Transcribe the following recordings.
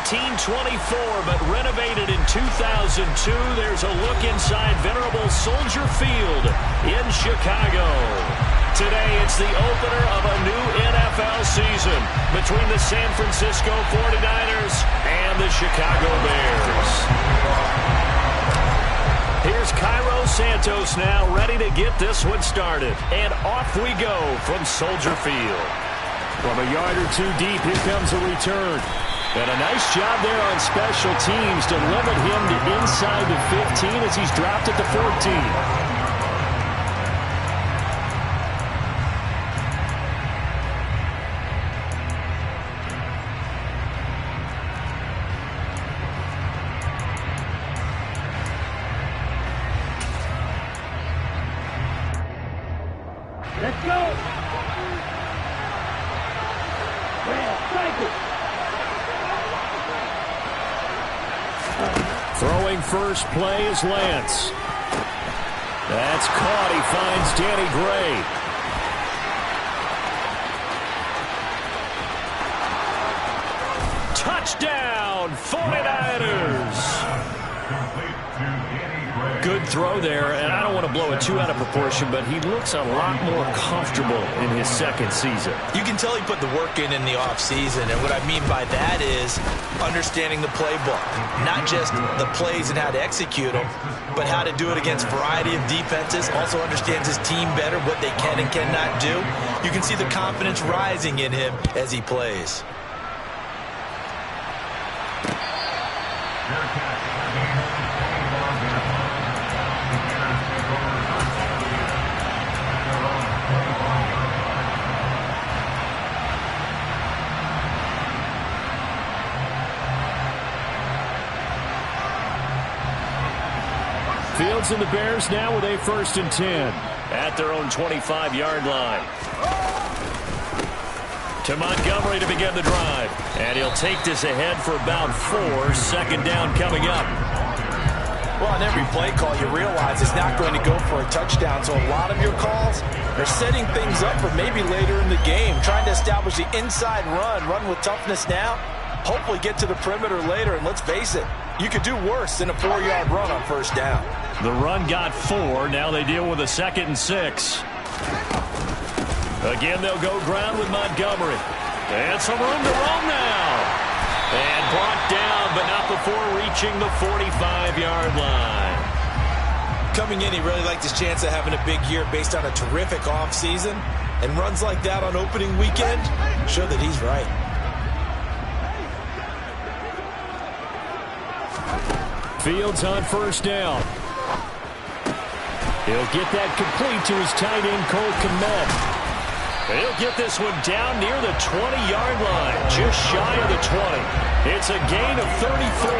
1924, but renovated in 2002. There's a look inside venerable Soldier Field in Chicago. Today, it's the opener of a new NFL season between the San Francisco 49ers and the Chicago Bears. Here's Cairo Santos now, ready to get this one started. And off we go from Soldier Field. From a yard or two deep, here comes a return. And a nice job there on special teams to limit him to inside the 15 as he's dropped at the 14. Let's go! Throwing first play is Lance. That's caught. He finds Danny Gray. Touchdown, 49ers! Good throw there, and I don't want to blow it too out of proportion, but he looks a lot more comfortable in his second season. You can tell he put the work in the offseason, and what I mean by that is understanding the playbook. Not just the plays and how to execute them, but how to do it against a variety of defenses. Also understands his team better, what they can and cannot do. You can see the confidence rising in him as he plays. Fields and the Bears now with a 1st and 10 at their own 25-yard line. To Montgomery to begin the drive. And he'll take this ahead for about 4. 2nd down coming up. Well, on every play call, you realize it's not going to go for a touchdown. So a lot of your calls are setting things up for maybe later in the game, trying to establish the inside run with toughness now. Hopefully get to the perimeter later, and let's face it, you could do worse than a 4-yard run on 1st down. The run got 4. Now they deal with a 2nd and 6. Again, they'll go ground with Montgomery. And some room to roam now. And brought down, but not before reaching the 45-yard line. Coming in, he really liked his chance of having a big year based on a terrific offseason. And runs like that on opening weekend show that he's right. Fields on 1st down. He'll get that complete to his tight end, Cole Kmet. He'll get this one down near the 20-yard line, just shy of the 20. It's a gain of 34.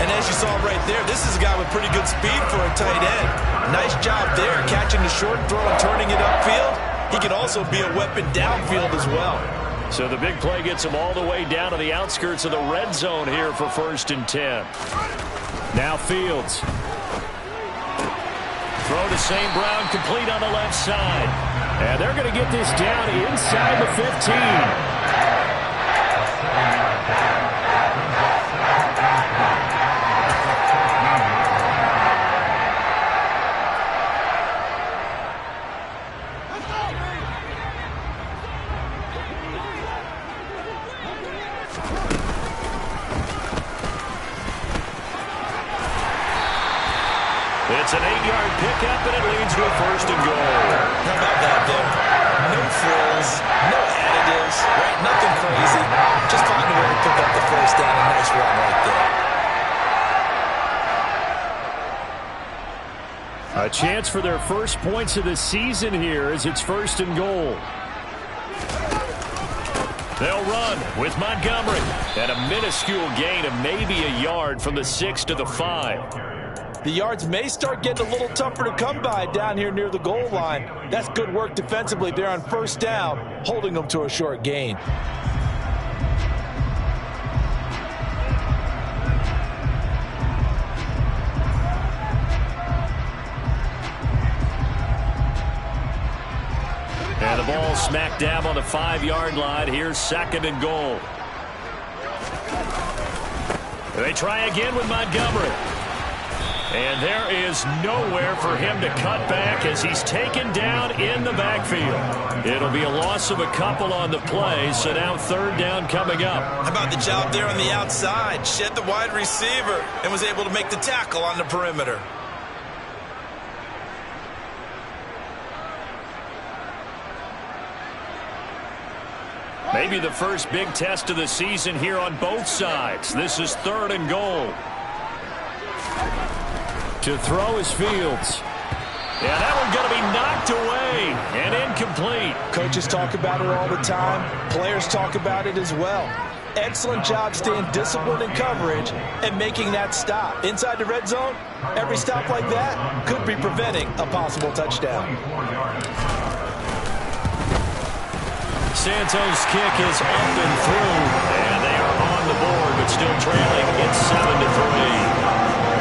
And as you saw right there, this is a guy with pretty good speed for a tight end. Nice job there, catching the short throw and turning it upfield. He can also be a weapon downfield as well. So the big play gets him all the way down to the outskirts of the red zone here for 1st and 10. Now Fields. Throw to St. Brown, complete on the left side. And they're going to get this down inside the 15. It's an 8-yard pickup, and it leads to a 1st and goal. How about that there? No frills, no additives, right? Nothing crazy. Just find a way to pick up the 1st down. A nice run right there. A chance for their first points of the season here as it's 1st and goal. They'll run with Montgomery. And a minuscule gain of maybe a yard from the 6 to the 5. The yards may start getting a little tougher to come by down here near the goal line. That's good work defensively there on 1st down, holding them to a short gain. And the ball smack dab on the 5-yard line. Here's 2nd and goal. They try again with Montgomery. And there is nowhere for him to cut back as he's taken down in the backfield. It'll be a loss of a couple on the play, so now third down coming up. How about the job there on the outside? Shed the wide receiver and was able to make the tackle on the perimeter. Maybe the first big test of the season here on both sides. This is 3rd and goal. To throw is Fields. Yeah, that one's going to be knocked away and incomplete. Coaches talk about it all the time. Players talk about it as well. Excellent job staying disciplined in coverage and making that stop. Inside the red zone, every stop like that could be preventing a possible touchdown. Santos' kick is up and through, and they are on the board, but still trailing. It's 7-3.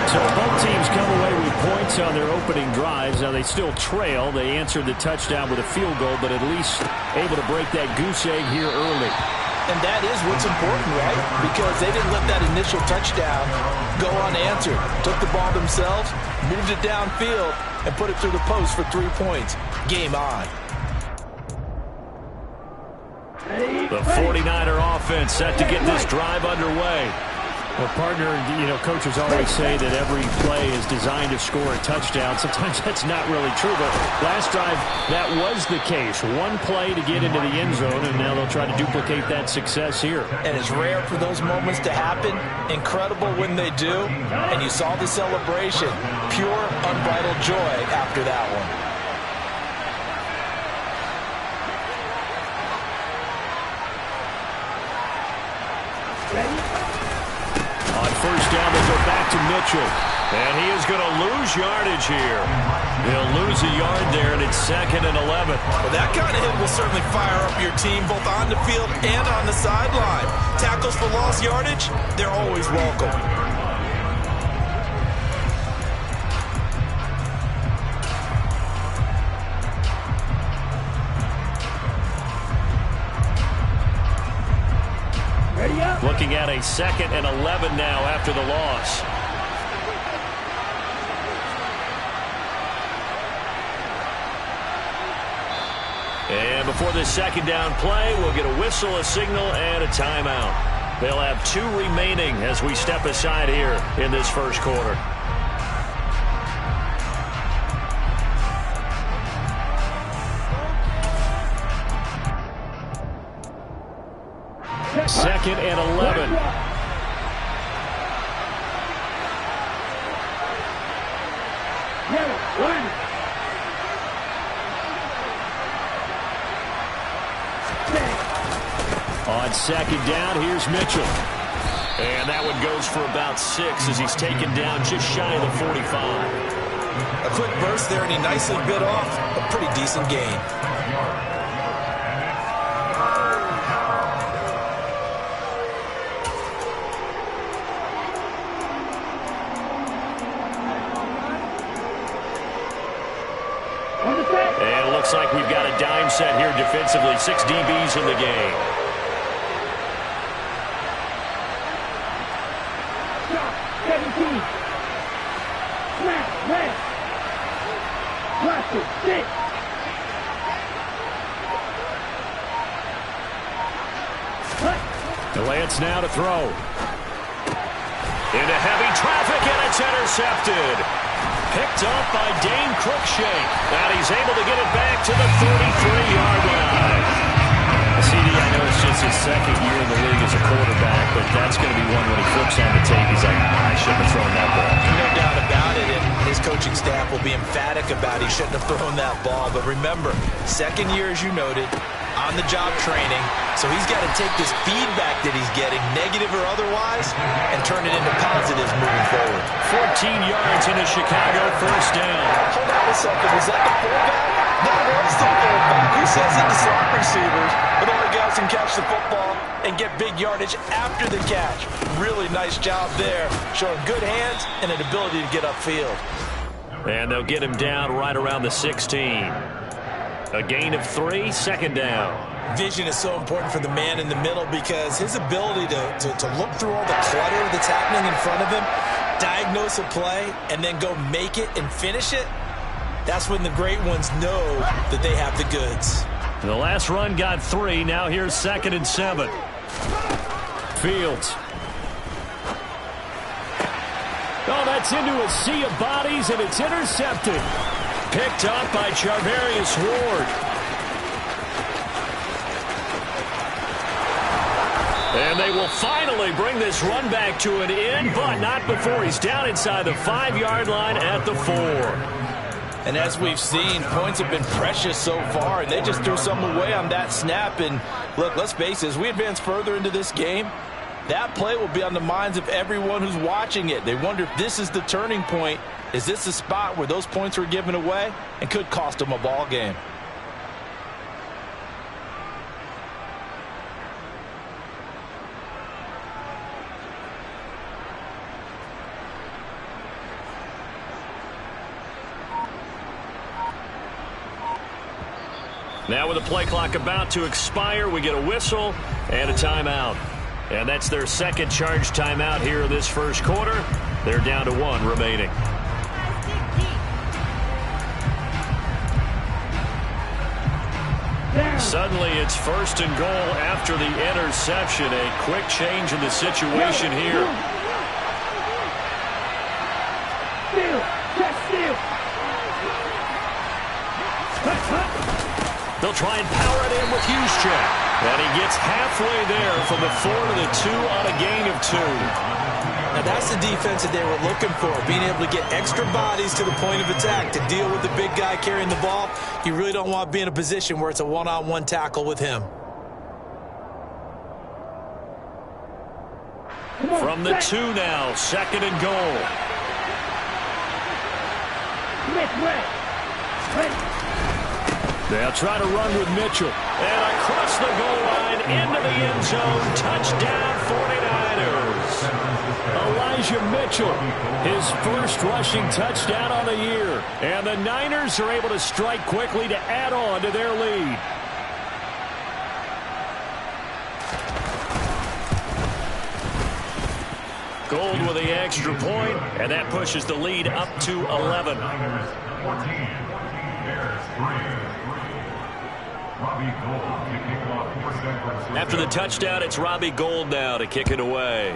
So both teams come away with points on their opening drives. Now they still trail. They answered the touchdown with a field goal, but at least able to break that goose egg here early. And that is what's important, right? Because they didn't let that initial touchdown go unanswered. Took the ball themselves, moved it downfield, and put it through the post for 3 points. Game on. The 49er offense set to get this drive underway. Well, partner, coaches always say that every play is designed to score a touchdown. Sometimes that's not really true, but last drive, that was the case. One play to get into the end zone, and now they'll try to duplicate that success here. And it's rare for those moments to happen. Incredible when they do. And you saw the celebration. Pure, unbridled joy after that one. On first down, they go back to Mitchell. And he is going to lose yardage here. He'll lose a yard there, and it's 2nd and 11. Well, that kind of hit will certainly fire up your team, both on the field and on the sideline. Tackles for lost yardage, they're always welcome. Looking at a 2nd and 11 now after the loss. And before this second down play, we'll get a whistle, a signal, and a timeout. They'll have 2 remaining as we step aside here in this first quarter. Second and 11. On second down, here's Mitchell. And that one goes for about 6 as he's taken down just shy of the 45. A quick burst there, and he nicely bit off a pretty decent gain. And it looks like we've got a dime set here defensively. 6 DBs in the game. Stop. 17. Snap. Left. Watch it. 6. The Lance now to throw. Into heavy traffic, and it's intercepted. Picked up by Dane Cruikshank. And he's able to get it back to the 33-yard line. CD, I know it's just his 2nd year in the league as a quarterback, but that's going to be one when he flips on the tape. He's like, I shouldn't have thrown that ball. No doubt about it, and his coaching staff will be emphatic about he shouldn't have thrown that ball. But remember, 2nd year, as you noted, on-the-job training, so he's got to take this feedback that he's getting, negative or otherwise, and turn it into positives moving forward. 14 yards in a Chicago first down. Hold on a second. Was that the fullback? That was the fullback. Who says that the slot receivers are the only guys who can catch the football and get big yardage after the catch? Really nice job there, showing good hands and an ability to get upfield. And they'll get him down right around the 16. A gain of 3, 2nd down. Vision is so important for the man in the middle because his ability to look through all the clutter that's what's happening in front of him, diagnose a play, and then go make it and finish it, that's when the great ones know that they have the goods. The last run got 3. Now here's 2nd and 7. Fields. Oh, that's into a sea of bodies, and it's intercepted. Picked up by Charvarius Ward. And they will finally bring this run back to an end, but not before he's down inside the 5-yard line at the 4. And as we've seen, points have been precious so far, and they just threw some away on that snap. And look, let's face it, as we advance further into this game, that play will be on the minds of everyone who's watching it. They wonder if this is the turning point. Is this the spot where those points were given away and could cost them a ball game? Now with the play clock about to expire, we get a whistle and a timeout. And that's their second charge timeout here in this first quarter. They're down to 1 remaining. Suddenly it's 1st and goal after the interception. A quick change in the situation here. They'll try and power it in with Juszczyk. And he gets halfway there from the 4 to the 2 on a gain of 2. Now that's the defense that they were looking for, being able to get extra bodies to the point of attack to deal with the big guy carrying the ball. You really don't want to be in a position where it's a one-on-one tackle with him. From the 2 now, 2nd and goal. They'll try to run with Mitchell. And across the goal line into the end zone. Touchdown 49ers. Elijah Mitchell, his first rushing touchdown on the year. And the Niners are able to strike quickly to add on to their lead. Gold with the extra point, and that pushes the lead up to 11. After the touchdown, it's Robbie Gould now to kick it away.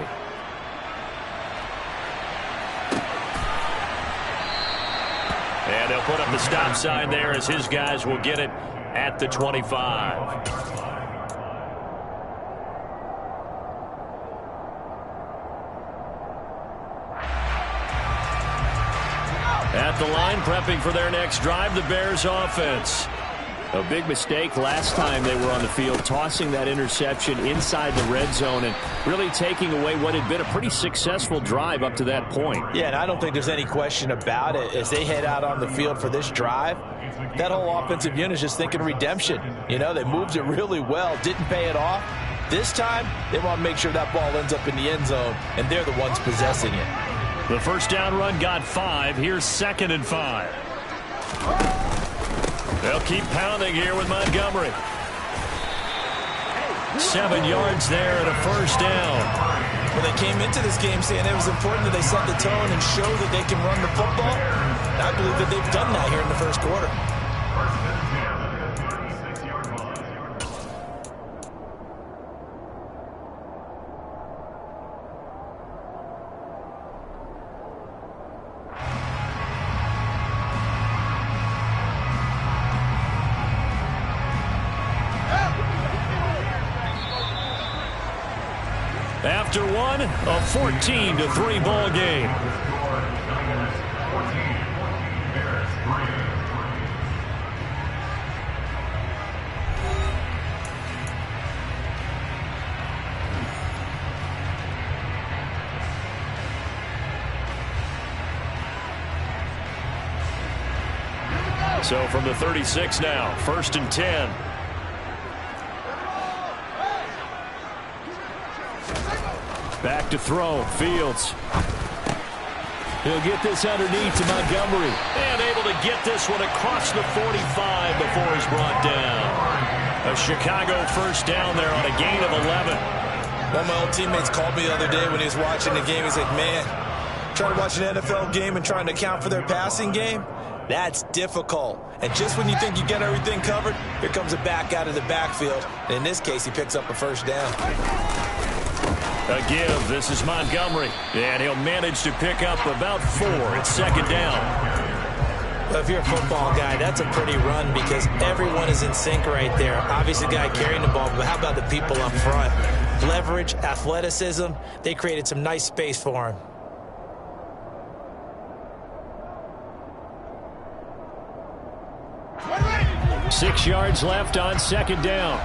And they'll put up the stop sign there as his guys will get it at the 25. At the line, prepping for their next drive, the Bears offense. A big mistake last time they were on the field, tossing that interception inside the red zone and really taking away what had been a pretty successful drive up to that point. Yeah, and I don't think there's any question about it. As they head out on the field for this drive, that whole offensive unit is just thinking redemption. You know, they moved it really well, didn't pay it off. This time, they want to make sure that ball ends up in the end zone, and they're the ones possessing it. The first down run got 5. Here's 2nd and 5. They'll keep pounding here with Montgomery. 7 yards there and a first down. Well, they came into this game saying it was important that they set the tone and show that they can run the football. And I believe that they've done that here in the first quarter. After one, a 14-3 ball game. So from the 36 now, 1st and 10. Back to throw, Fields. He'll get this underneath to Montgomery. And able to get this one across the 45 before he's brought down. A Chicago first down there on a gain of 11. One of my old teammates called me the other day when he was watching the game. He's like, man, trying to watch an NFL game and trying to account for their passing game, that's difficult. And just when you think you get everything covered, here comes a back out of the backfield. And in this case, he picks up a first down. A give. This is Montgomery. And he'll manage to pick up about 4. It's second down. Well, if you're a football guy, that's a pretty run because everyone is in sync right there. Obviously, the guy carrying the ball, but how about the people up front? Leverage, athleticism, they created some nice space for him. Six yards left on second down.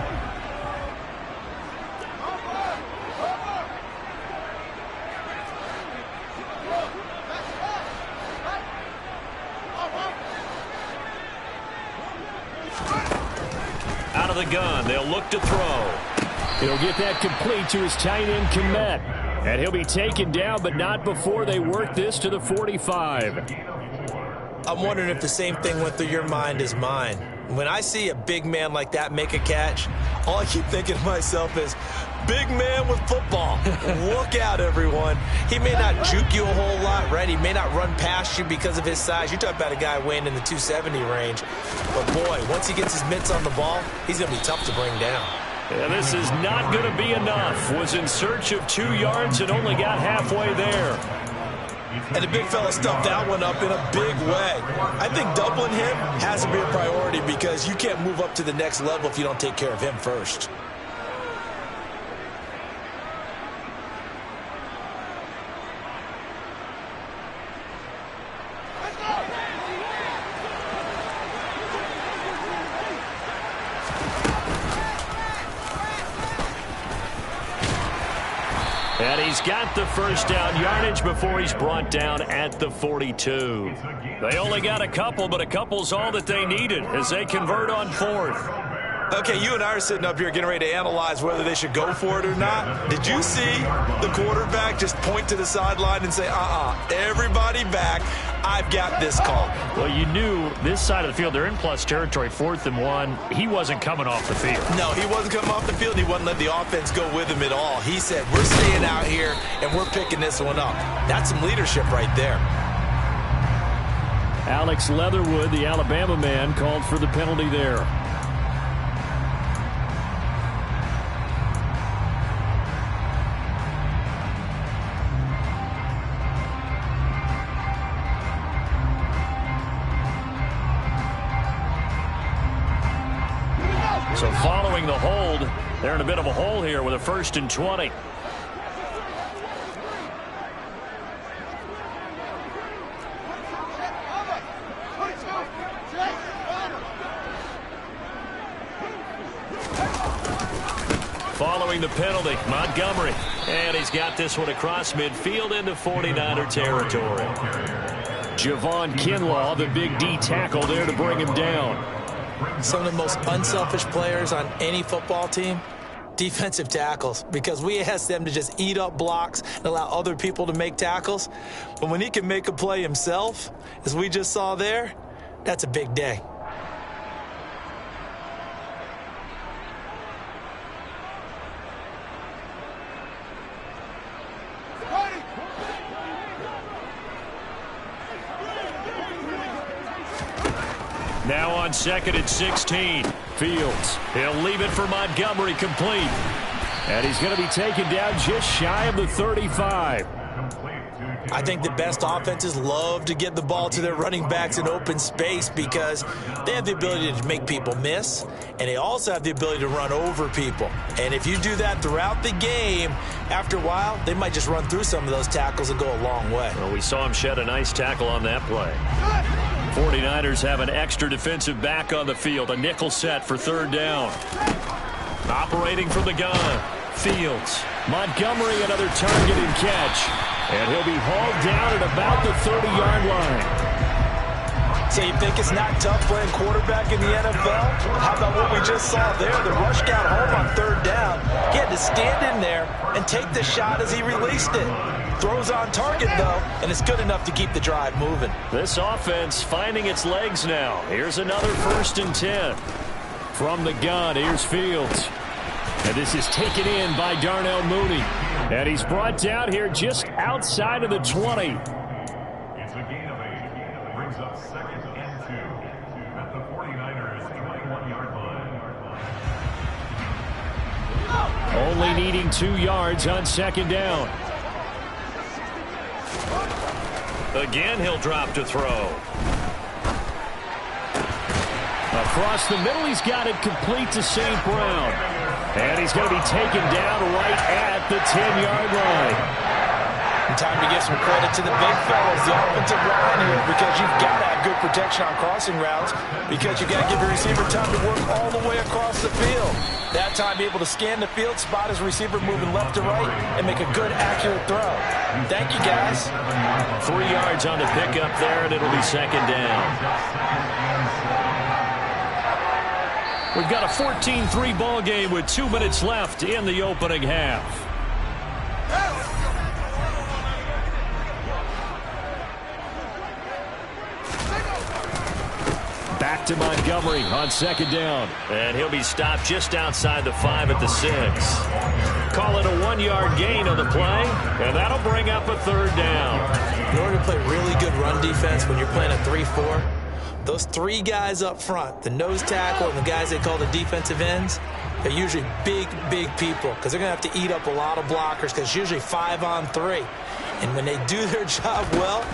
Out of the gun, they'll look to throw. He'll get that complete to his tight end, Kmet. And he'll be taken down, but not before they work this to the 45. I'm wondering if the same thing went through your mind as mine. When I see a big man like that make a catch, all I keep thinking to myself is, big man with football. Look out, everyone. He may not juke you a whole lot, right? He may not run past you because of his size. You're talking about a guy weighing in the 270 range. But, boy, once he gets his mitts on the ball, he's going to be tough to bring down. And this is not going to be enough. Was in search of 2 yards and only got halfway there. And the big fella stuffed that one up in a big way. I think doubling him has to be a priority because you can't move up to the next level if you don't take care of him first. And he's got the first down yardage before he's brought down at the 42. They only got a couple, but a couple's all that they needed as they convert on fourth. Okay, you and I are sitting up here getting ready to analyze whether they should go for it or not. Did you see the quarterback just point to the sideline and say, everybody back, I've got this call? Well, you knew this side of the field, they're in plus territory, 4th and 1. He wasn't coming off the field. No, he wasn't coming off the field. He wasn't letting the offense go with him at all. He said, we're staying out here, and we're picking this one up. That's some leadership right there. Alex Leatherwood, the Alabama man, called for the penalty there. So following the hold, they're in a bit of a hole here with a 1st and 20. Following the penalty, Montgomery. And he's got this one across midfield into 49er territory. Javon Kinlaw, the big D tackle there to bring him down. Some of the most unselfish players on any football team, defensive tackles, because we ask them to just eat up blocks and allow other people to make tackles. But when he can make a play himself, as we just saw there, that's a big day. Now on 2nd and 16. Fields. He'll leave it for Montgomery, complete. And he's going to be taken down just shy of the 35. I think the best offenses love to get the ball to their running backs in open space because they have the ability to make people miss, and they also have the ability to run over people. And if you do that throughout the game, after a while, they might just run through some of those tackles and go a long way. Well, we saw him shed a nice tackle on that play. 49ers have an extra defensive back on the field. A nickel set for 3rd down. Operating from the gun. Fields. Montgomery, another target and catch. And he'll be hauled down at about the 30-yard line. So you think it's not tough playing quarterback in the NFL? How about what we just saw there? The rush got home on 3rd down. He had to stand in there and take the shot as he released it. Throws on target, though, and it's good enough to keep the drive moving. This offense finding its legs now. Here's another 1st and 10. From the gun, here's Fields. And this is taken in by Darnell Mooney. And he's brought down here just outside of the 20. It's a gain of 8. Brings up 2nd and 2 at the 49ers 21-yard line. Only needing 2 yards on 2nd down. Again, he'll drop to throw. Across the middle, he's got it complete to St. Brown. And he's going to be taken down right at the 10-yard line. And time to give some credit to the big fellas, the offensive line here, because you've got to have good protection on crossing routes, because you've got to give your receiver time to work all the way across the field. That time, be able to scan the field, spot his receiver moving left to right, and make a good, accurate throw. Thank you, guys. 3 yards on the pickup there, and it'll be 2nd down. We've got a 14-3 ball game with 2 minutes left in the opening half. Back to Montgomery on 2nd down. And he'll be stopped just outside the 5 at the 6. Call it a 1-yard gain on the play, and that'll bring up a 3rd down. In order to play really good run defense when you're playing a 3-4, those 3 guys up front, the nose tackle and the guys they call the defensive ends, they're usually big, big people because they're going to have to eat up a lot of blockers because it's usually 5 on 3. And when they do their job well,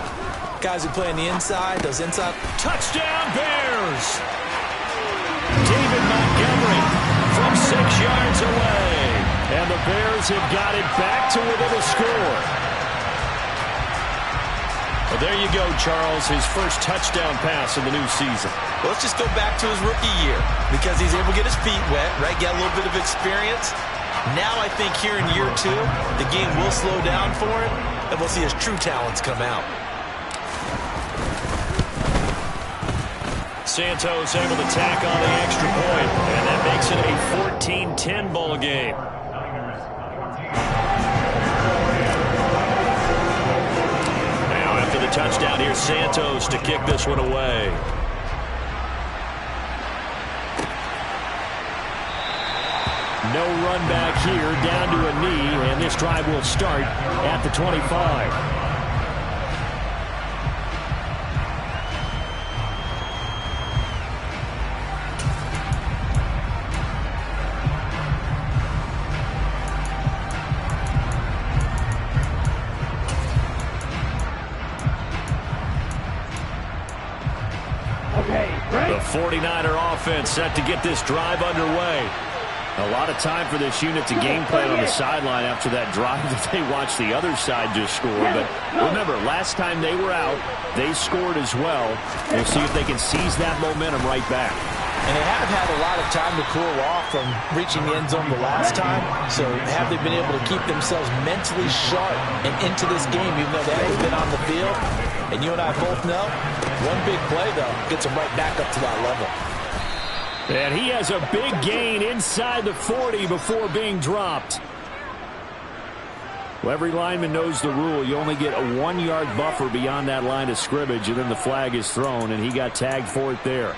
guys who play on the inside, those inside. Touchdown, Bears! David Montgomery from 6 yards away. And the Bears have got it back to within a score. Well, there you go, Charles, his first touchdown pass of the new season. Well, let's just go back to his rookie year because he's able to get his feet wet, right? Get a little bit of experience. Now I think here in year 2, the game will slow down for him, and we'll see his true talents come out. Santos able to tack on the extra point, and that makes it a 14-10 ball game. The touchdown here, Santos to kick this one away. No run back here, down to a knee, and this drive will start at the 25. The 49er offense set to get this drive underway. A lot of time for this unit to game plan on the sideline after that drive that they watched the other side just score. But remember, last time they were out, they scored as well. We'll see if they can seize that momentum right back. And they have had a lot of time to cool off from reaching the end zone the last time. So have they been able to keep themselves mentally sharp and into this game, even though they haven't been on the field? And you and I both know, one big play, though, gets them right back up to that level. And he has a big gain inside the 40 before being dropped. Well, every lineman knows the rule. You only get a 1-yard buffer beyond that line of scrimmage, and then the flag is thrown, and he got tagged for it there.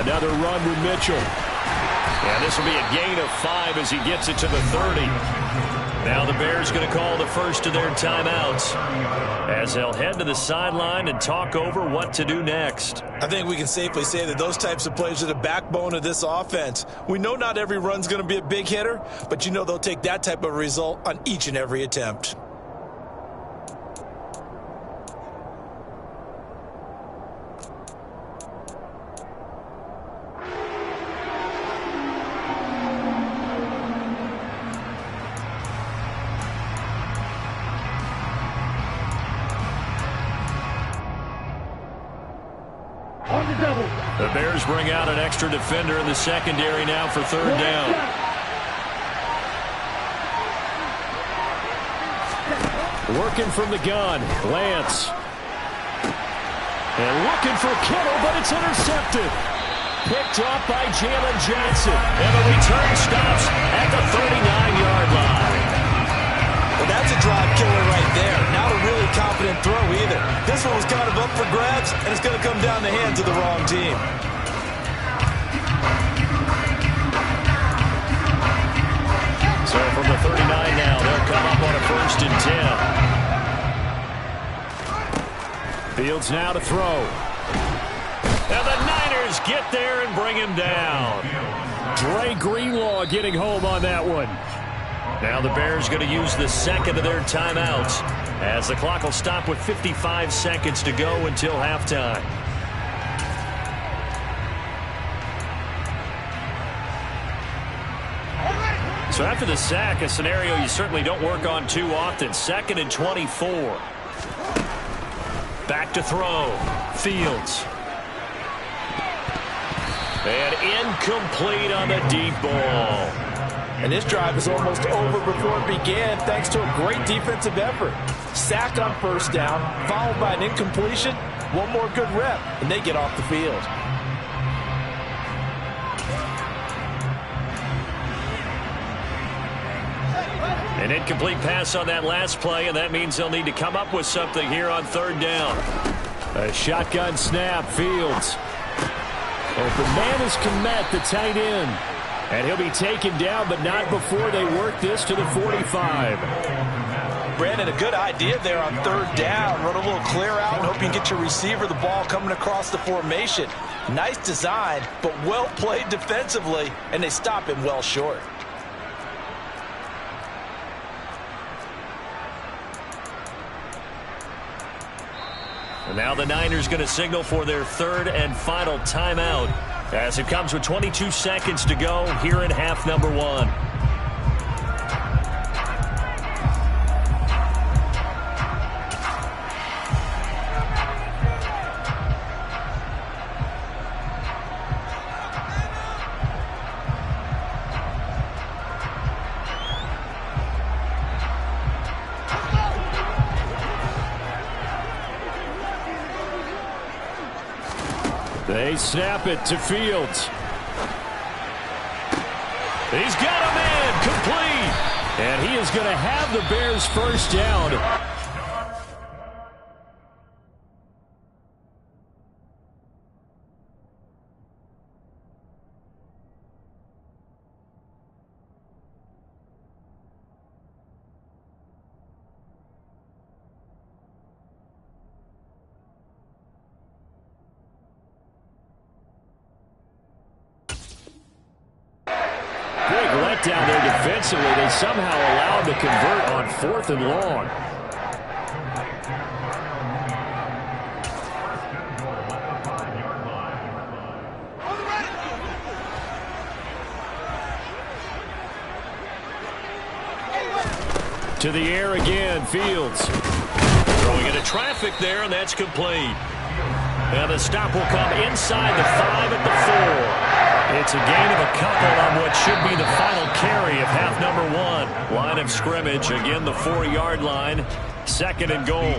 Another run with Mitchell. And this will be a gain of 5 as he gets it to the 30. Now the Bears going to call the first of their timeouts as they'll head to the sideline and talk over what to do next. I think we can safely say that those types of plays are the backbone of this offense. We know not every run's going to be a big hitter, but you know they'll take that type of result on each and every attempt. The Bears bring out an extra defender in the secondary now for 3rd down. Working from the gun, Lance. And looking for Kittle, but it's intercepted. Picked up by Jalen Johnson. And the return stops at the 39-yard 4-yard line. Well, that's a drive killer right there. Not a really confident throw either. This one was kind of up for grabs, and it's going to come down the hands of the wrong team. So from the 39 now, they'll come up on a 1st and 10. Fields now to throw. And the Niners get there and bring him down. Dre Greenlaw getting home on that one. Now the Bears going to use the second of their timeouts as the clock will stop with 55 seconds to go until halftime. So after the sack, a scenario you certainly don't work on too often. 2nd and 24. Back to throw. Fields. And incomplete on the deep ball. And this drive is almost over before it began thanks to a great defensive effort. Sack on 1st down, followed by an incompletion. One more good rep, and they get off the field. An incomplete pass on that last play, and that means they'll need to come up with something here on 3rd down. A shotgun snap, Fields. Open man is Kmet, the tight end. And he'll be taken down, but not before they work this to the 45. Brandon, a good idea there on 3rd down. Run a little clear out and hope you can get your receiver the ball coming across the formation. Nice design, but well played defensively, and they stop him well short. And now the Niners going to signal for their 3rd and final timeout as it comes with 22 seconds to go here in half number 1. They snap it to Fields. He's got a man complete. And he is going to have the Bears' 1st down. Down there defensively, they somehow allowed to convert on 4th and long. To the air again, Fields. Throwing into traffic there, and that's complete. And the stop will come inside the 5 at the 4. It's a gain of a couple on what should be the final carry of half number 1. Line of scrimmage, again the 4-yard line, 2nd and goal.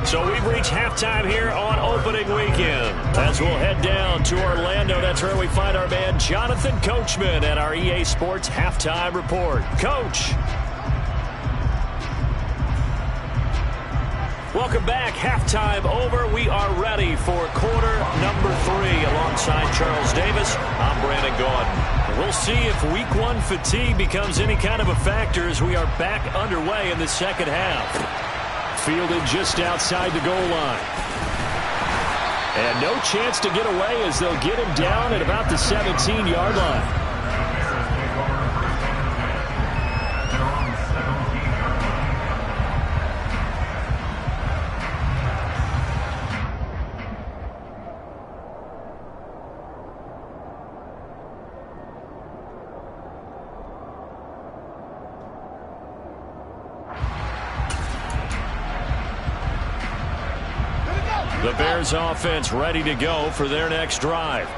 So we've reached halftime here on opening weekend. As we'll head down to Orlando, that's where we find our man Jonathan Coachman at our EA Sports Halftime Report. Coach. Welcome back. Halftime over. We are ready for quarter number 3. Alongside Charles Davis, I'm Brandon Gaudin. We'll see if week 1 fatigue becomes any kind of a factor as we are back underway in the 2nd half. Fielded just outside the goal line. And no chance to get away as they'll get him down at about the 17-yard line. The Bears offense ready to go for their next drive.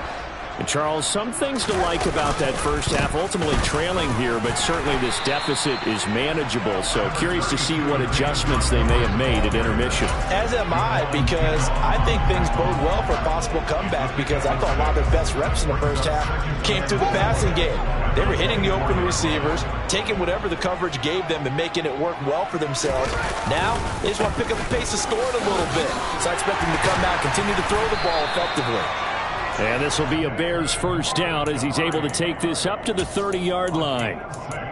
And Charles, some things to like about that first half. Ultimately trailing here, but certainly this deficit is manageable. So curious to see what adjustments they may have made at intermission. As am I, because I think things bode well for a possible comeback, because I thought a lot of their best reps in the first half came through the passing game. They were hitting the open receivers, taking whatever the coverage gave them and making it work well for themselves. Now, they just want to pick up the pace of scoring a little bit. So I expect them to come back, continue to throw the ball effectively. And this will be a Bears first down as he's able to take this up to the 30-yard line.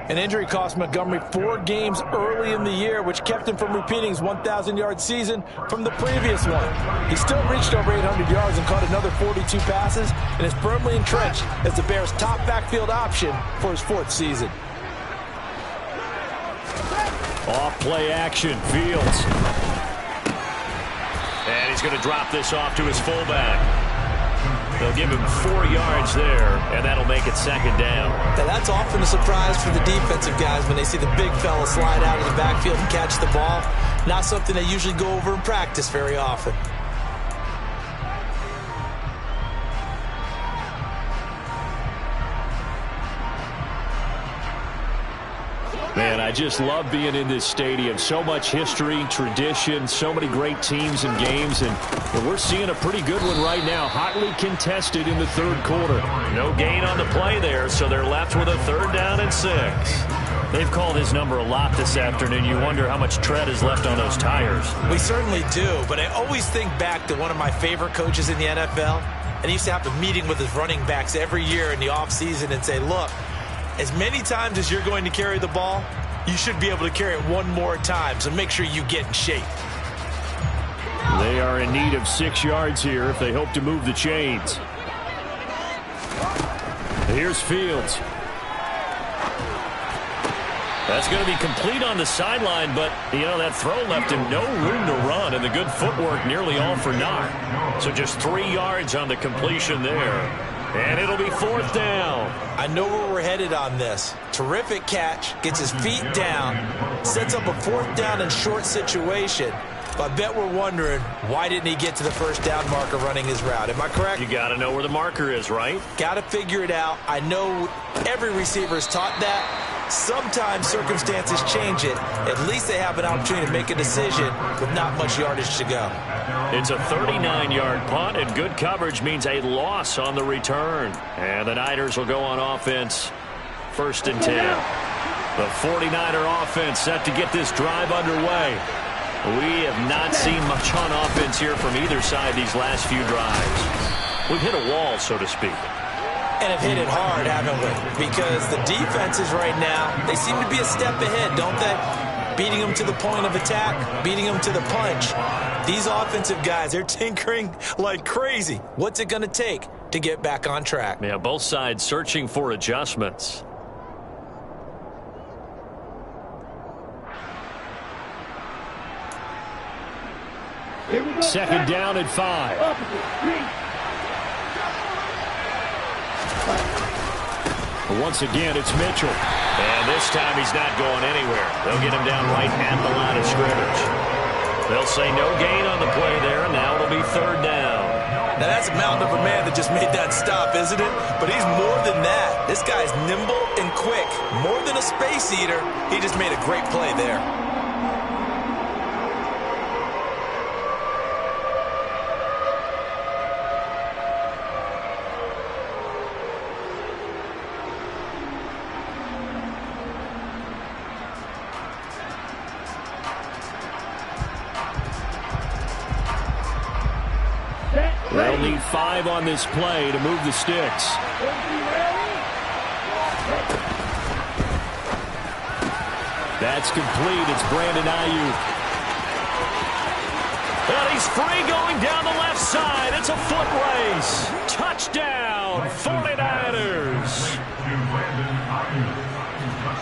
An injury cost Montgomery 4 games early in the year, which kept him from repeating his 1,000-yard season from the previous one. He still reached over 800 yards and caught another 42 passes and is firmly entrenched as the Bears' top backfield option for his 4th season. Off play action, Fields. And he's going to drop this off to his fullback. They'll give him 4 yards there, and that'll make it 2nd down. Now that's often a surprise for the defensive guys when they see the big fella slide out of the backfield and catch the ball. Not something they usually go over in practice very often. Man, I just love being in this stadium. So much history, tradition, so many great teams and games, and we're seeing a pretty good one right now. Hotly contested in the 3rd quarter. No gain on the play there, so they're left with a 3rd down and 6. They've called his number a lot this afternoon. You wonder how much tread is left on those tires. We certainly do, but I always think back to one of my favorite coaches in the NFL, and he used to have a meeting with his running backs every year in the offseason and say, look, as many times as you're going to carry the ball, you should be able to carry it 1 more time, so make sure you get in shape. They are in need of 6 yards here if they hope to move the chains. Here's Fields. That's going to be complete on the sideline, but, you know, that throw left him no room to run, and the good footwork nearly all for naught. So just 3 yards on the completion there. And it'll be 4th down. I know where we're headed on this. Terrific catch, gets his feet down, sets up a 4th down and short situation. But I bet we're wondering, why didn't he get to the 1st down marker running his route? Am I correct? You got to know where the marker is, right? Got to figure it out. I know every receiver is taught that. Sometimes circumstances change it. At least they have an opportunity to make a decision with not much yardage to go. It's a 39-yard punt, and good coverage means a loss on the return. And the Niners will go on offense, 1st and 10. The 49er offense set to get this drive underway. We have not seen much on offense here from either side these last few drives. We've hit a wall, so to speak. And have hit it hard, haven't we? Because the defenses right now, they seem to be a step ahead, don't they? Beating them to the point of attack, beating them to the punch. These offensive guys, they're tinkering like crazy. What's it going to take to get back on track? Yeah, both sides searching for adjustments. Second down and 5. Once again, it's Mitchell. And this time he's not going anywhere. They'll get him down right at the line of scrimmage. They'll say no gain on the play there, and now it'll be 3rd down. Now that's a mountain of a man that just made that stop, isn't it? But he's more than that. This guy's nimble and quick. More than a space eater, he just made a great play there. They'll need 5 on this play to move the sticks. That's complete. It's Brandon Ayuk. And he's free going down the left side. It's a foot race. Touchdown, 49ers.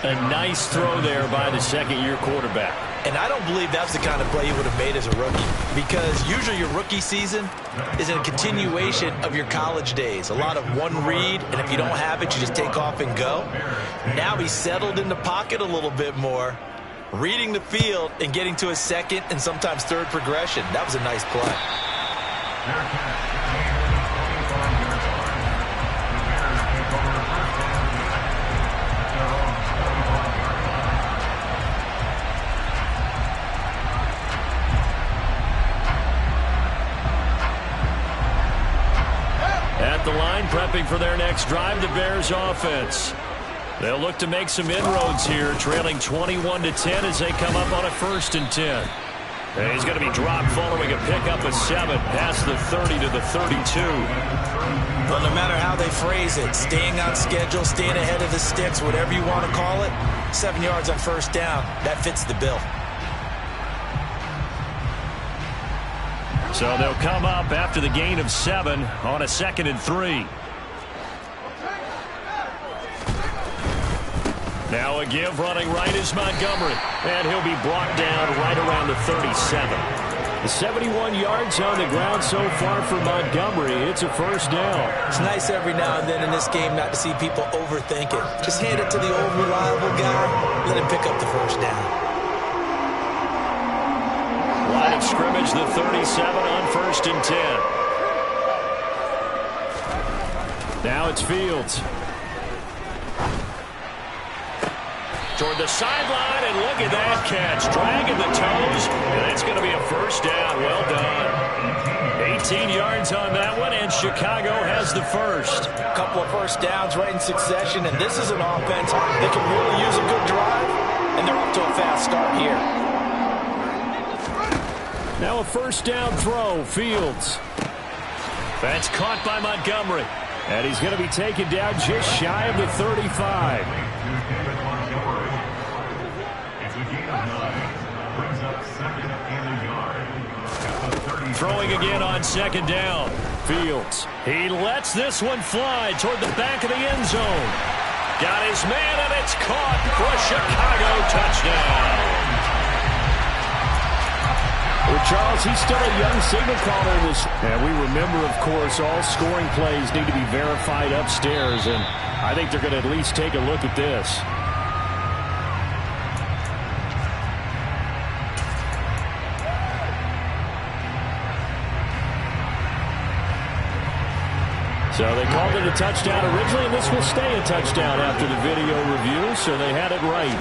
A nice throw there by the 2nd-year quarterback. And I don't believe that's the kind of play he would have made as a rookie, because usually your rookie season is a continuation of your college days. A lot of one read, and if you don't have it, you just take off and go. Now he's settled in the pocket a little bit more, reading the field and getting to his 2nd and sometimes 3rd progression. That was a nice play. at the line, prepping for their next drive, the Bears offense. They'll look to make some inroads here, trailing 21-10 as they come up on a 1st and 10. And he's going to be dropped following a pickup of 7 past the 30 to the 32. Well, no matter how they phrase it, staying on schedule, staying ahead of the sticks, whatever you want to call it, 7 yards on 1st down, that fits the bill. So they'll come up after the gain of 7 on a 2nd and 3. Now a give running right is Montgomery, and he'll be brought down right around the 37. The 71 yards on the ground so far for Montgomery. It's a 1st down. It's nice every now and then in this game not to see people overthink it. Just hand it to the old reliable guy, let him pick up the 1st down. Line of scrimmage, the 37 on 1st and 10. Now it's Fields. Toward the sideline, and look at that catch. Dragging the toes, and it's going to be a 1st down. Well done. 18 yards on that one, and Chicago has the 1st. A couple of 1st downs right in succession, and this is an offense that can really use a good drive, and they're off to a fast start here. Now a 1st down throw, Fields. That's caught by Montgomery, and he's going to be taken down just shy of the 35. Throwing again on 2nd down. Fields. He lets this one fly toward the back of the end zone. Got his man, and it's caught for a Chicago touchdown. Well, Charles, he's still a young signal caller in this. And we remember, of course, all scoring plays need to be verified upstairs. And I think they're going to at least take a look at this. So they called it a touchdown originally, and this will stay a touchdown after the video review, so they had it right.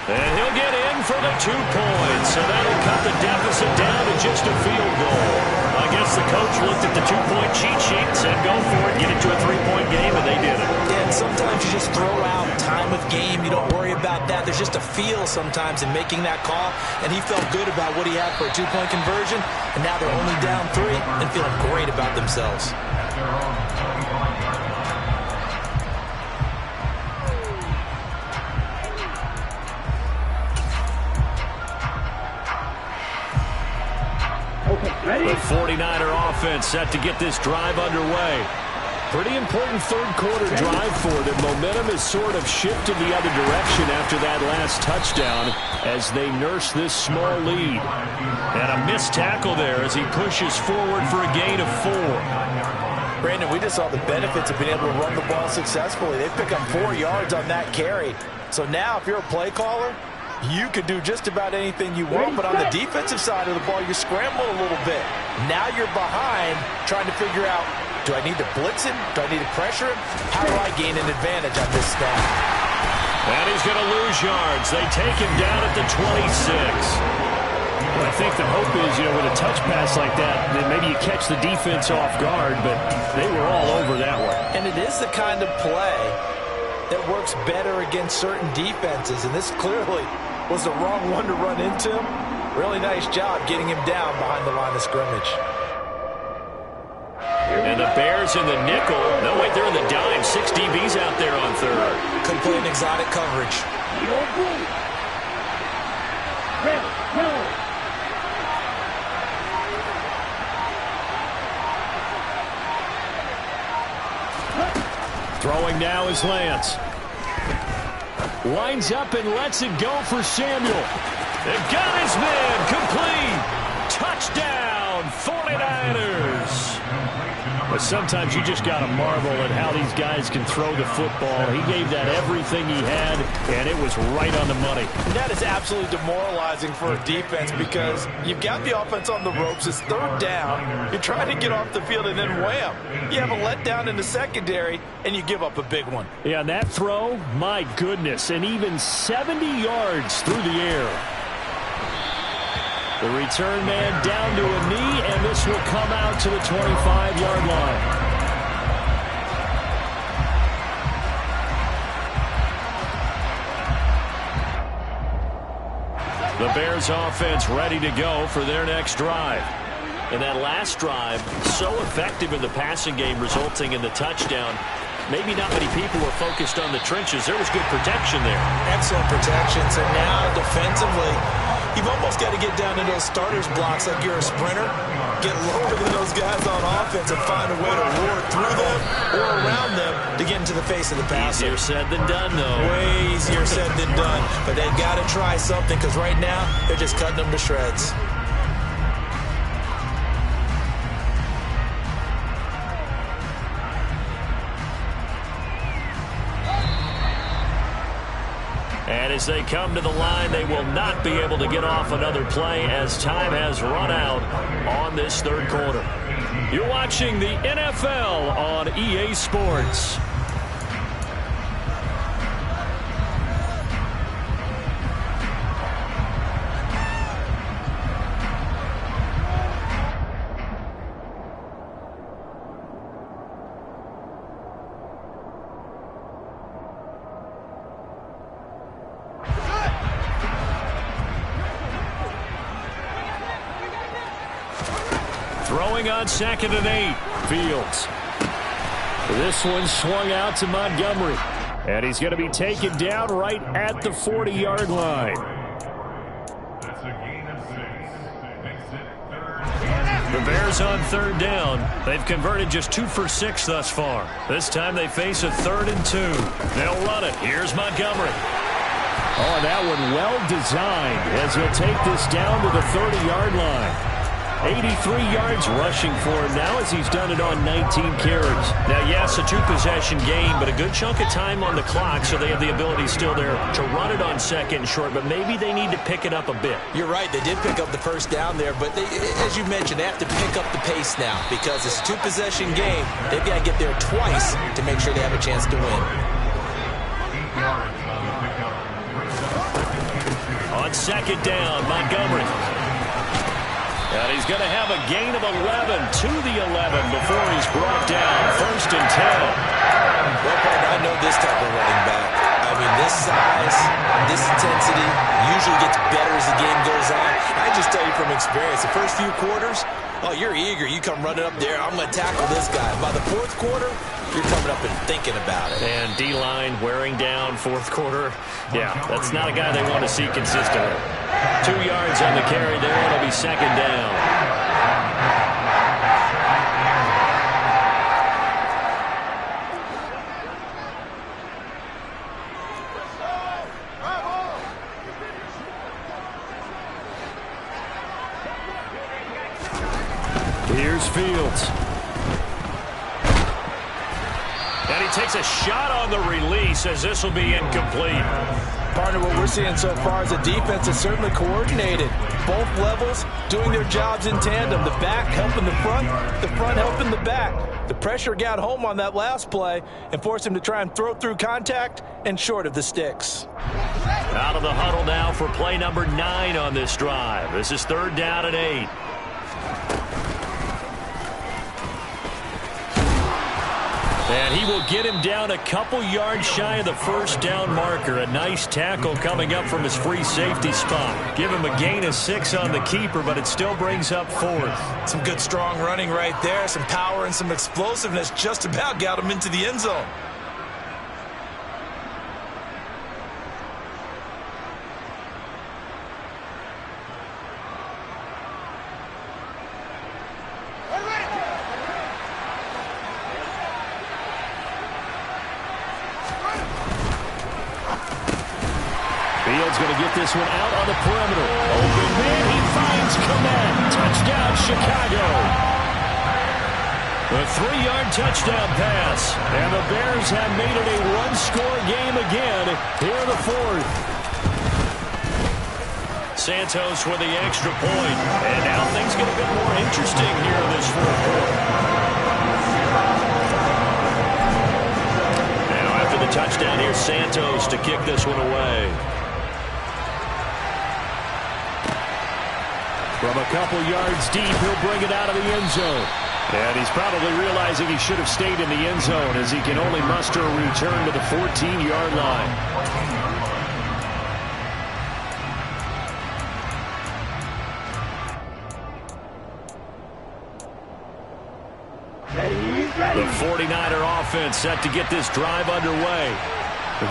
And he'll get in for the 2 points, so that'll cut the deficit down to just a field goal. I guess the coach looked at the 2-point cheat sheet and said, go for it, get it to a 3-point game, and they did it. Yeah, and sometimes you just throw out time of game. You don't worry about that. There's just a feel sometimes in making that call, and he felt good about what he had for a 2-point conversion, and now they're only down 3 and feeling great about themselves. The 49er offense set to get this drive underway. Pretty important 3rd quarter drive for them. Momentum has sort of shifted the other direction after that last touchdown as they nurse this small lead. And a missed tackle there as he pushes forward for a gain of 4. Brandon, we just saw the benefits of being able to run the ball successfully. They pick up 4 yards on that carry. So now if you're a play caller, you can do just about anything you want, but on the defensive side of the ball, you scramble a little bit. Now you're behind trying to figure out, do I need to blitz him? Do I need to pressure him? How do I gain an advantage on this snap? And he's going to lose yards. They take him down at the 26. Well, I think the hope is, with a touch pass like that, that maybe you catch the defense off guard, but they were all over that one. And it is the kind of play that works better against certain defenses, and this clearly was the wrong one to run into him. Really nice job getting him down behind the line of scrimmage. And the Bears in the nickel. No, wait, they're in the dime. 6 DBs out there on 3rd. Could play an exotic coverage. Throwing now is Lance. Lines up and lets it go for Samuel. They've got his man complete. Touchdown, 49ers. But sometimes you just got to marvel at how these guys can throw the football. He gave that everything he had, and it was right on the money. That is absolutely demoralizing for a defense because you've got the offense on the ropes. It's 3rd down. You're trying to get off the field, and then wham. You have a letdown in the secondary, and you give up a big one. Yeah, and that throw, my goodness, and even 70 yards through the air. The return man down to a knee, and this will come out to the 25-yard line. The Bears offense ready to go for their next drive. And that last drive, so effective in the passing game, resulting in the touchdown. Maybe not many people were focused on the trenches. There was good protection there. Excellent protection. So now defensively, you've almost got to get down to those starters blocks like you're a sprinter. Get lower than those guys on offense and find a way to roar through them or around them to get into the face of the passer. Easier said than done, though. Way easier said than done. But they've got to try something because right now they're just cutting them to shreds. And as they come to the line, they will not be able to get off another play as time has run out on this third quarter. You're watching the NFL on EA Sports. Throwing on 2nd and 8. Fields. This one swung out to Montgomery. And he's going to be taken down right at the 40-yard line. That's a gain of 6. Makes it 3rd. The Bears on 3rd down. They've converted just 2 for 6 thus far. This time they face a 3rd and 2. They'll run it. Here's Montgomery. Oh, and that one well designed as he'll take this down to the 30-yard line. 83 yards rushing for him now as he's done it on 19 carries. Now, yes, a 2-possession game, but a good chunk of time on the clock, so they have the ability still there to run it on 2nd and short, but maybe they need to pick it up a bit. You're right. They did pick up the first down there, but they, as you mentioned, they have to pick up the pace now because it's a 2-possession game. They've got to get there twice to make sure they have a chance to win. 8 yards on the pickup. On 2nd down, Montgomery. And he's going to have a gain of 11 to the 11 before he's brought down. 1st and 10. Well, partner, I know this type of running back. I mean, this size, this intensity usually gets better as the game goes on. I just tell you from experience, the first few quarters, oh, you're eager. You come running up there. I'm going to tackle this guy. By the 4th quarter, you're coming up and thinking about it. And D-line wearing down 4th quarter. Yeah, that's not a guy they want to see consistently. 2 yards on the carry there. It'll be 2nd down. Here's Fields. And he takes a shot on the release as this will be incomplete. Partner, what we're seeing so far is the defense is certainly coordinated. Both levels doing their jobs in tandem. The back helping the front helping the back. The pressure got home on that last play and forced him to try and throw through contact and short of the sticks. Out of the huddle now for play number 9 on this drive. This is 3rd down and 8. And he will get him down a couple yards shy of the 1st down marker. A nice tackle coming up from his free safety spot. Give him a gain of 6 on the keeper, but it still brings up 4th. Some good strong running right there. Some power and some explosiveness just about got him into the end zone. Fields going to get this one out on the perimeter. Open man, he finds Kmet. Touchdown, Chicago. A 3-yard touchdown pass. And the Bears have made it a 1-score game again here in the 4th. Santos with the extra point. And now things get a bit more interesting here in this 4th quarter. Now after the touchdown, here's Santos to kick this one away. From a couple yards deep, he'll bring it out of the end zone. And he's probably realizing he should have stayed in the end zone as he can only muster a return to the 14-yard line. The 49er offense set to get this drive underway.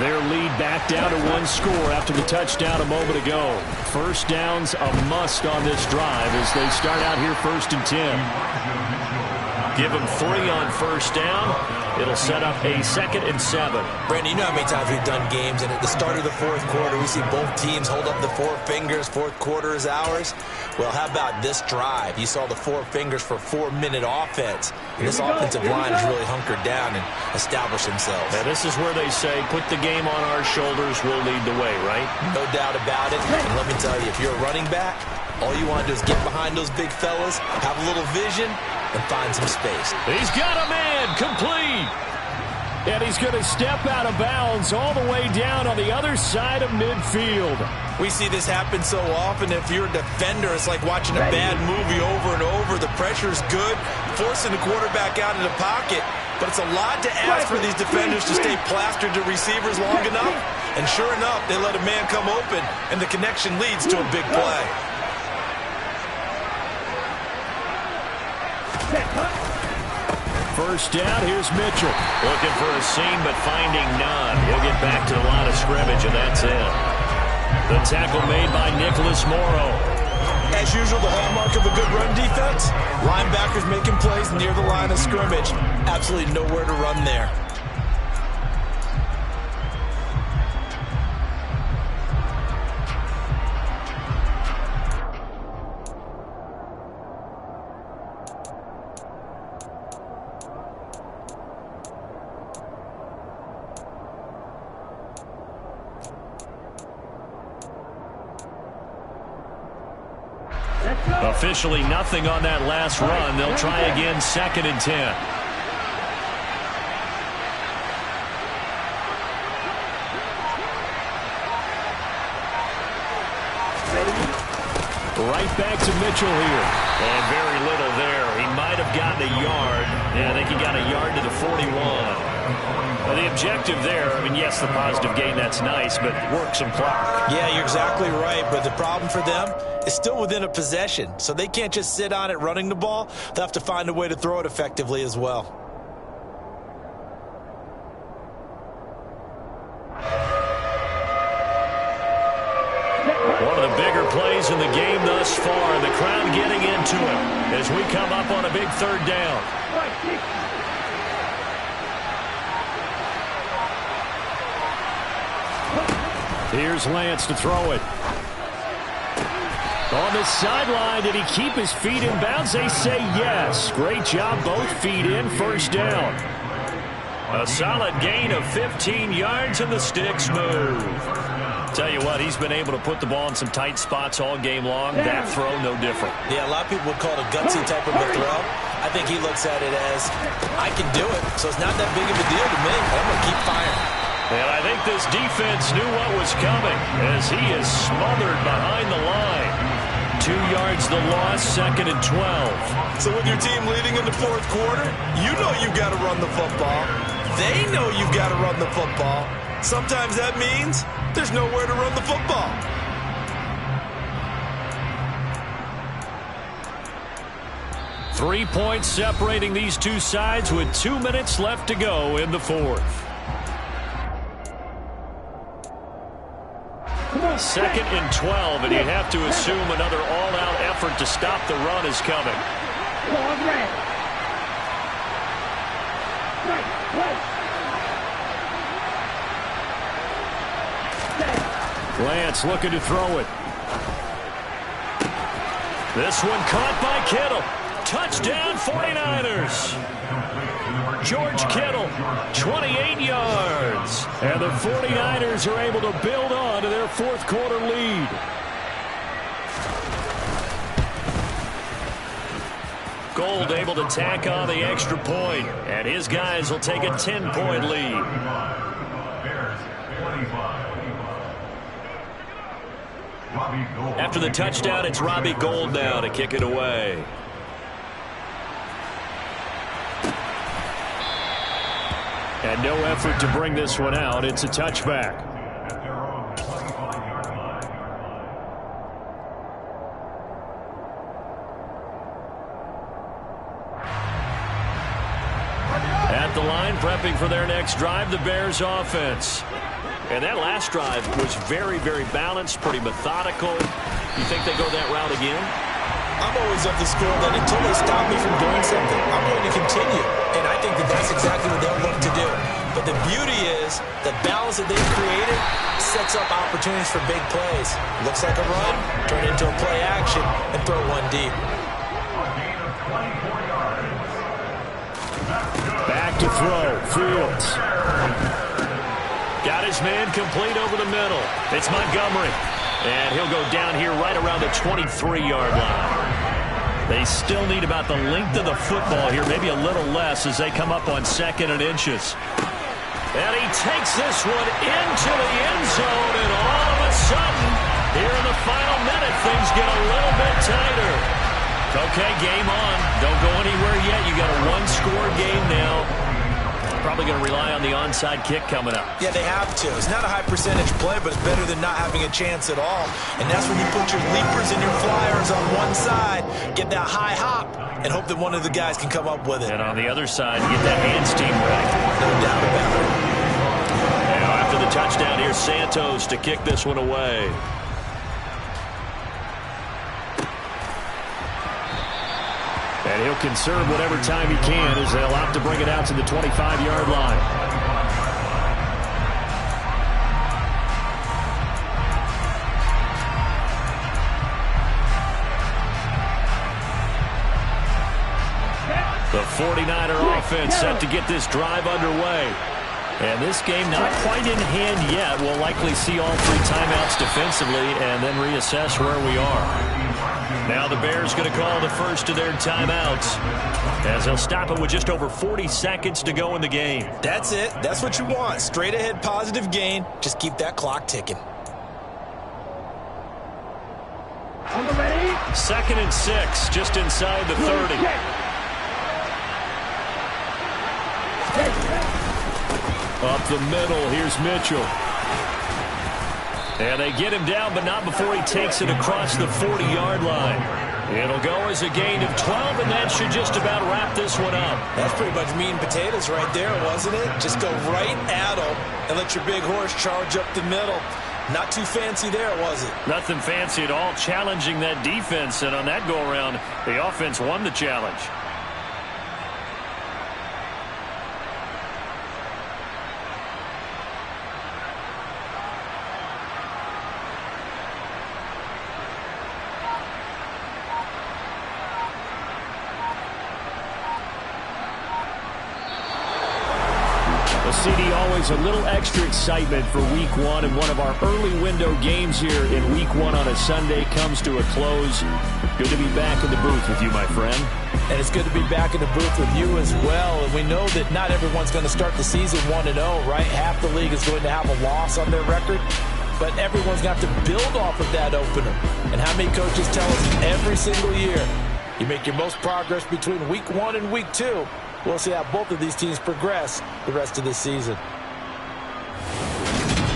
Their lead back down to one score after the touchdown a moment ago. First down's a must on this drive as they start out here 1st and 10. Give them 3 on first down. It'll set up a 2nd and 7. Brandon, you know how many times we've done games, and at the start of the fourth quarter, we see both teams hold up the 4 fingers. Fourth quarter is ours. Well, how about this drive? You saw the 4 fingers for 4-minute offense. And this offensive line has really hunkered down and established themselves. Now, this is where they say, put the game on our shoulders, we'll lead the way, right? No doubt about it. And let me tell you, if you're a running back, all you want to do is get behind those big fellas, have a little vision, and find some space. He's got a man, complete. And he's going to step out of bounds all the way down on the other side of midfield. We see this happen so often. If you're a defender, it's like watching a bad movie over and over. The pressure's good, forcing the quarterback out of the pocket. But it's a lot to ask for these defenders to stay plastered to receivers long enough. And sure enough, they let a man come open, and the connection leads to a big play. First down, here's Mitchell. Looking for a seam, but finding none. He'll get back to the line of scrimmage, and that's it. The tackle made by Nicholas Morrow. As usual, the hallmark of a good run defense, linebackers making plays near the line of scrimmage. Absolutely nowhere to run there. Officially nothing on that last run. They'll try again, 2nd and 10. Right back to Mitchell here. And very little there. He might have gotten a yard. Yeah, I think he got a yard to the 41. Well, the objective there, I mean, yes, the positive gain, that's nice, but work some clock. Yeah, you're exactly right, but the problem for them is still within a possession, so they can't just sit on it running the ball. They'll have to find a way to throw it effectively as well. One of the bigger plays in the game thus far. The crowd getting into it as we come up on a big 3rd down. Here's Lance to throw it. On the sideline, did he keep his feet in bounds? They say yes. Great job, both feet in, 1st down. A solid gain of 15 yards and the sticks move. Tell you what, he's been able to put the ball in some tight spots all game long. That throw, no different. Yeah, a lot of people would call it a gutsy type of a throw. I think he looks at it as, I can do it, so it's not that big of a deal to me. I'm going to keep firing. And I think this defense knew what was coming as he is smothered behind the line. 2 yards the loss, 2nd and 12. So with your team leading in the 4th quarter, you know you've got to run the football. They know you've got to run the football. Sometimes that means there's nowhere to run the football. Three points separating these two sides with 2 minutes left to go in the 4th. 2nd and 12, and you have to assume another all-out effort to stop the run is coming. Lance looking to throw it. This one caught by Kittle. Touchdown 49ers. George Kittle, 28 yards. And the 49ers are able to build on to their 4th quarter lead. Gold able to tack on the extra point, and his guys will take a 10-point lead. Robbie After the touchdown, it's Robbie Gould now to kick it away. And no effort to bring this one out. It's a touchback. At the line, prepping for their next drive, the Bears offense. And that last drive was very, very balanced, pretty methodical. You think they go that route again? I'm always of the school that until they stop me from doing something, I'm going to continue. And I think that that's exactly what they'll look to do. But the beauty is the balance that they've created sets up opportunities for big plays. Looks like a run, turn it into a play action, and throw one deep. Back to throw, Fields. Got his man complete over the middle. It's Montgomery. And he'll go down here right around the 23-yard line. They still need about the length of the football here, maybe a little less as they come up on 2nd and inches. And he takes this one into the end zone, and all of a sudden, here in the final minute, things get a little bit tighter. Okay, game on. Don't go anywhere yet. You got a one-score game now. Probably going to rely on the onside kick coming up. Yeah, they have to. It's not a high-percentage play, but it's better than not having a chance at all. And that's when you put your leapers and your flyers on one side, get that high hop, and hope that one of the guys can come up with it. And on the other side, get that hands team ready. No doubt about it. Now, after the touchdown, here's Santos to kick this one away. And he'll conserve whatever time he can as they'll opt to bring it out to the 25-yard line. The 49er offense set to get this drive underway. And this game not quite in hand yet. We'll likely see all 3 timeouts defensively and then reassess where we are. Now the Bears going to call the first of their timeouts as they'll stop it with just over 40 seconds to go in the game. That's it. That's what you want. Straight ahead positive gain. Just keep that clock ticking. On the ready. 2nd and 6, just inside the 30. Up the middle, here's Mitchell. And they get him down, but not before he takes it across the 40-yard line. It'll go as a gain of 12, and that should just about wrap this one up. That's pretty much meat and potatoes right there, wasn't it? Just go right at him and let your big horse charge up the middle. Not too fancy there, was it? Nothing fancy at all, challenging that defense, and on that go-around, the offense won the challenge. CD, always a little extra excitement for Week 1, and one of our early window games here in Week 1 on a Sunday comes to a close. Good to be back in the booth with you, my friend. And it's good to be back in the booth with you as well. And we know that not everyone's going to start the season 1-0, right? Half the league is going to have a loss on their record. But everyone's got to build off of that opener. And how many coaches tell us every single year, you make your most progress between Week 1 and Week 2. We'll see how both of these teams progress the rest of this season.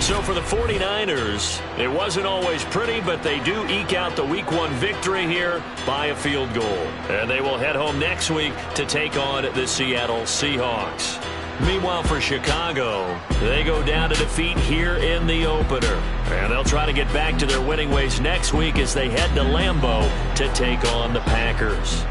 So for the 49ers, it wasn't always pretty, but they do eke out the Week 1 victory here by a field goal. And they will head home next week to take on the Seattle Seahawks. Meanwhile, for Chicago, they go down to defeat here in the opener. And they'll try to get back to their winning ways next week as they head to Lambeau to take on the Packers.